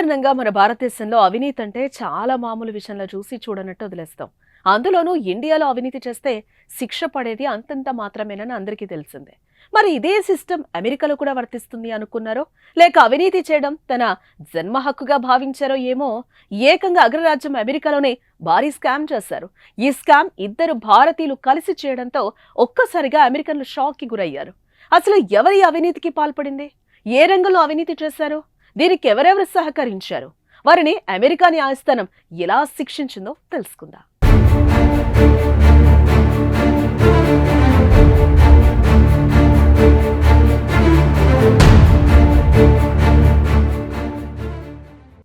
సాధారణంగా మన భారతదేశంలో అవినీతి అంటే చాలా మామూలు విషయంలో చూసి చూడనట్టు వదిలేస్తాం. అందులోనూ ఇండియాలో అవినీతి చేస్తే శిక్ష పడేది అంతంత మాత్రమేనని అందరికీ తెలిసిందే. మరి ఇదే సిస్టమ్ అమెరికాలో కూడా వర్తిస్తుంది అనుకున్నారో, లేక అవినీతి చేయడం తన జన్మ హక్కుగా భావించారో ఏమో, ఏకంగా అగ్రరాజ్యం అమెరికాలోనే భారీ స్కామ్ చేశారు. ఈ స్కామ్ ఇద్దరు భారతీయులు కలిసి చేయడంతో ఒక్కసారిగా అమెరికన్లు షాక్ కి గురయ్యారు. అసలు ఎవరి అవినీతికి పాల్పడింది, ఏ రంగంలో అవినీతి చేశారు, దీనికి ఎవరెవరు సహకరించారు, వారిని అమెరికా న్యాయస్థానం ఎలా శిక్షించిందో తెలుసుకుందాం.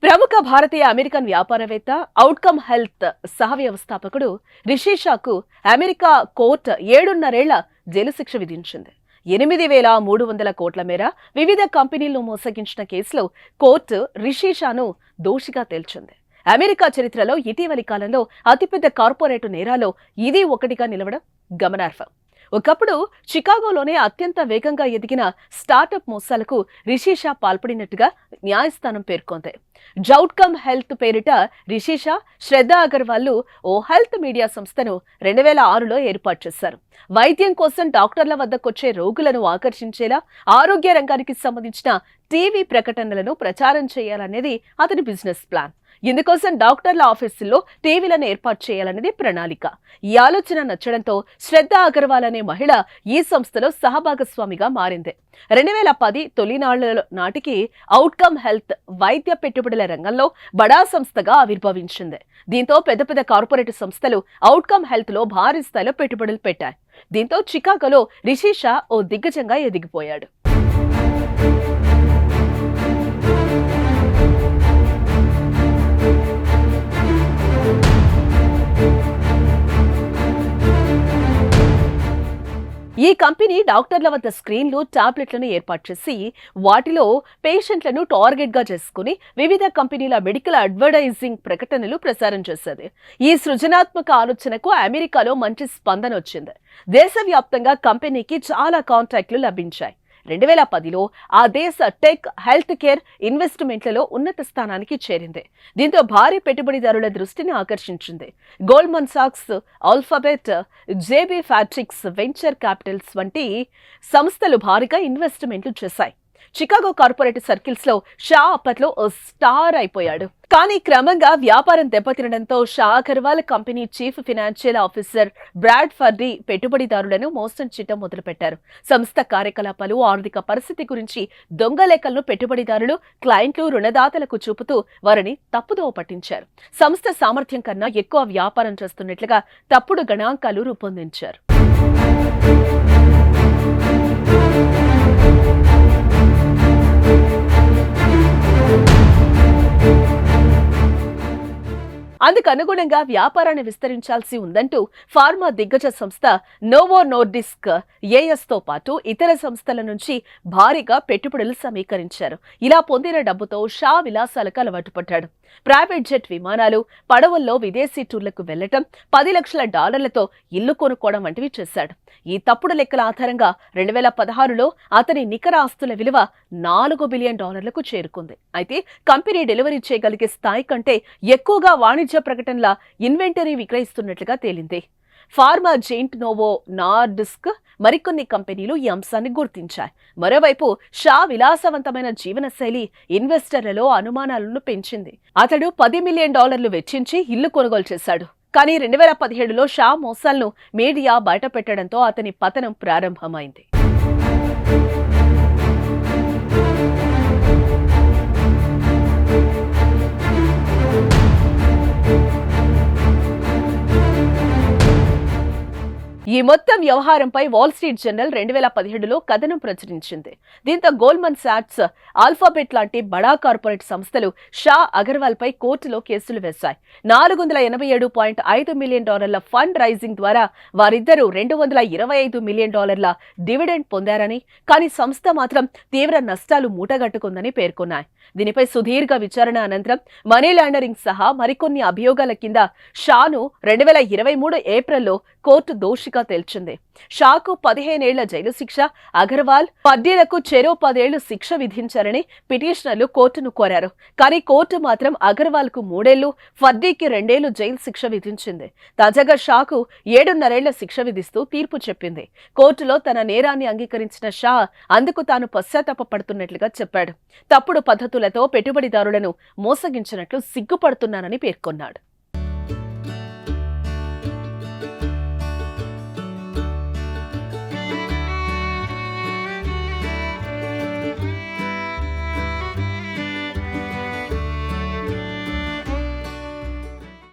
ప్రముఖ భారతీయ అమెరికన్ వ్యాపారవేత్త, అవుట్కమ్ హెల్త్ సహ వ్యవస్థాపకుడు రిషి షాకు అమెరికా కోర్టు 7.5 ఏళ్ల జైలు శిక్ష విధించింది. 8,300 కోట్ల మేర వివిధ కంపెనీలను మోసగించిన కేసులో కోర్టు రిషి షాను దోషిగా తేల్చింది. అమెరికా చరిత్రలో ఇటీవలి కాలంలో అతిపెద్ద కార్పొరేట్ నేరాల్లో ఇది ఒకటిగా నిలవడం గమనార్హం. ఒకప్పుడు చికాగోలోనే అత్యంత వేగంగా ఎదిగిన స్టార్టప్ మోసాలకు రిషి షా పాల్పడినట్టుగా న్యాయస్థానం పేర్కొంది. అవుట్కమ్ హెల్త్ పేరిట రిషి షా, శ్రద్ధా అగర్వాల్ ఓ హెల్త్ మీడియా సంస్థను 2006లో ఏర్పాటు చేశారు. వైద్యం కోసం డాక్టర్ల వద్దకొచ్చే రోగులను ఆకర్షించేలా ఆరోగ్య రంగానికి సంబంధించిన టీవీ ప్రకటనలను ప్రచారం చేయాలనేది అతని బిజినెస్ ప్లాన్. ఇందుకోసం డాక్టర్ల ఆఫీసుల్లో టీవీలను ఏర్పాటు చేయాలనేది ప్రణాళిక. ఈ ఆలోచన నచ్చడంతో శ్రద్ధా అగర్వాల్ అనే మహిళ ఈ సంస్థలో సహభాగస్వామిగా మారింది. 2010 తొలినాళ్ల నాటికి అవుట్కమ్ హెల్త్ వైద్య పెట్టుబడుల రంగంలో బడా సంస్థగా ఆవిర్భవించింది. దీంతో పెద్ద పెద్ద కార్పొరేట్ సంస్థలు అవుట్కమ్ హెల్త్ లో భారీ స్థాయిలో పెట్టుబడులు పెట్టాయి. దీంతో చికాగోలో రిషి షా ఓ దిగ్గజంగా ఎదిగిపోయాడు. ఈ కంపెనీ డాక్టర్ల వద్ద స్క్రీన్లు, టాబ్లెట్లను ఏర్పాటు చేసి వాటిలో పేషెంట్లను టార్గెట్ గా చేసుకుని వివిధ కంపెనీల మెడికల్ అడ్వర్టైజింగ్ ప్రకటనలు ప్రసారం చేసేది. ఈ సృజనాత్మక ఆలోచనకు అమెరికాలో మంచి స్పందన వచ్చింది. దేశవ్యాప్తంగా కంపెనీకి చాలా కాంట్రాక్టులు లభించాయి. 2010లో ఆ దేశ టెక్, హెల్త్ కేర్ ఇన్వెస్ట్మెంట్లలో ఉన్నత స్థానానికి చేరింది. దీంతో భారీ పెట్టుబడిదారుల దృష్టిని ఆకర్షించింది. గోల్డ్మన్ సాక్స్, Alphabet, JB Pritzker venture capitals వంటి సంస్థలు భారీగా ఇన్వెస్ట్మెంట్లు చేశాయి. చికాగో కార్పొరేట్ సర్కిల్స్ లో షా అప్పట్లో ఓ స్టార్ అయిపోయాడు. కానీ క్రమంగా వ్యాపారం దెబ్బతినడంతో Shah Agarwal company chief financial officer Brad Purdy పెట్టుబడిదారులను మోసం చేయడం మొదలుపెట్టారు. సంస్థ కార్యకలాపాలు, ఆర్థిక పరిస్థితి గురించి దొంగ లెక్కలను పెట్టుబడిదారులు, క్లయింట్లు, రుణదాతలకు చూపుతూ వారిని తప్పుదోవ పట్టించారు. సంస్థ సామర్థ్యం కన్నా ఎక్కువ వ్యాపారం చేస్తున్నట్లుగా తప్పుడు గణాంకాలు రూపొందించారు. అందుకు అనుగుణంగా వ్యాపారాన్ని విస్తరించాల్సి ఉందంటూ ఫార్మా దిగ్గజ సంస్థ నోవో నోర్డిస్క్ ఏఎస్ తో పాటు ఇతర సంస్థల నుంచి భారీగా పెట్టుబడులు సమీకరించారు. ఇలా పొందిన డబ్బుతో షా విలాసాలకు అలవాటు పడ్డాడు. ప్రైవేట్ జెట్ విమానాలు, పడవల్లో విదేశీ టూర్లకు వెళ్లటం, $10 లక్షల ఇల్లు కొనుక్కోవడం వంటివి చేశాడు. ఈ తప్పుడు లెక్కల ఆధారంగా 2016లో అతని నికర ఆస్తుల విలువ $4 బిలియన్ చేరుకుంది. అయితే కంపెనీ డెలివరీ చేయగలిగే స్థాయి కంటే ఎక్కువగా వాణిజ్య ప్రకటనల ఇన్వెంటరీ విక్రయిస్తున్నట్లుగా తేలింది. ఫార్మా జెయింట్ నోవో నార్డిస్క్ మరికొన్ని కంపెనీలు ఈ అంశాన్ని గుర్తించాయి. మరోవైపు షా విలాసవంతమైన జీవనశైలి ఇన్వెస్టర్లలో అనుమానాలను పెంచింది. అతడు $10 మిలియన్ వెచ్చించి ఇల్లు కొనుగోలు చేశాడు. కానీ 2017లో షా మోసాలను మీడియా బయటపెట్టడంతో అతని పతనం ప్రారంభమైంది. ఈ మొత్తం వ్యవహారంపై వాల్ స్ట్రీట్ జర్నల్ 2017లో కథనం ప్రచురించింది. దీంతో గోల్డ్మన్ సాక్స్, ఆల్ఫాబెట్ లాంటి బడా కార్పొరేట్ సంస్థలు షా అగర్వాల్ పై కోర్టులో కేసులు వేశాయి. $487.5 మిలియన్ ఫండ్ రైజింగ్ ద్వారా వారిద్దరూ $225 మిలియన్ డివిడెండ్ పొందారని, కానీ సంస్థ మాత్రం తీవ్ర నష్టాలు మూటగట్టుకుందని పేర్కొన్నాయి. దీనిపై సుదీర్ఘ విచారణ అనంతరం మనీ లాండరింగ్ సహా మరికొన్ని అభియోగాల కింద షాను 2023 ఏప్రిల్లో కోర్టు దోషిగా తేలిగ్గా తేల్చింది. షాకు 15 ఏళ్ల జైలు శిక్ష, అగర్వాల్, ఫర్డీలకు చెరో 10 ఏళ్లు శిక్ష విధించారని పిటిషనర్లు కోర్టును కోరారు. కానీ కోర్టు మాత్రం అగర్వాల్ కు 3 ఏళ్లు, ఫర్డీకి 2 ఏళ్లు జైలు శిక్ష విధించింది. తాజాగా షాకు 7.5 ఏళ్ల శిక్ష విధిస్తూ తీర్పు చెప్పింది. కోర్టులో తన నేరాన్ని అంగీకరించిన షా అందుకు తాను పశ్చాత్తాపపడుతున్నట్లుగా చెప్పాడు. తప్పుడు పద్ధతులతో పెట్టుబడిదారులను మోసగించినట్లు సిగ్గుపడుతున్నానని పేర్కొన్నాడు.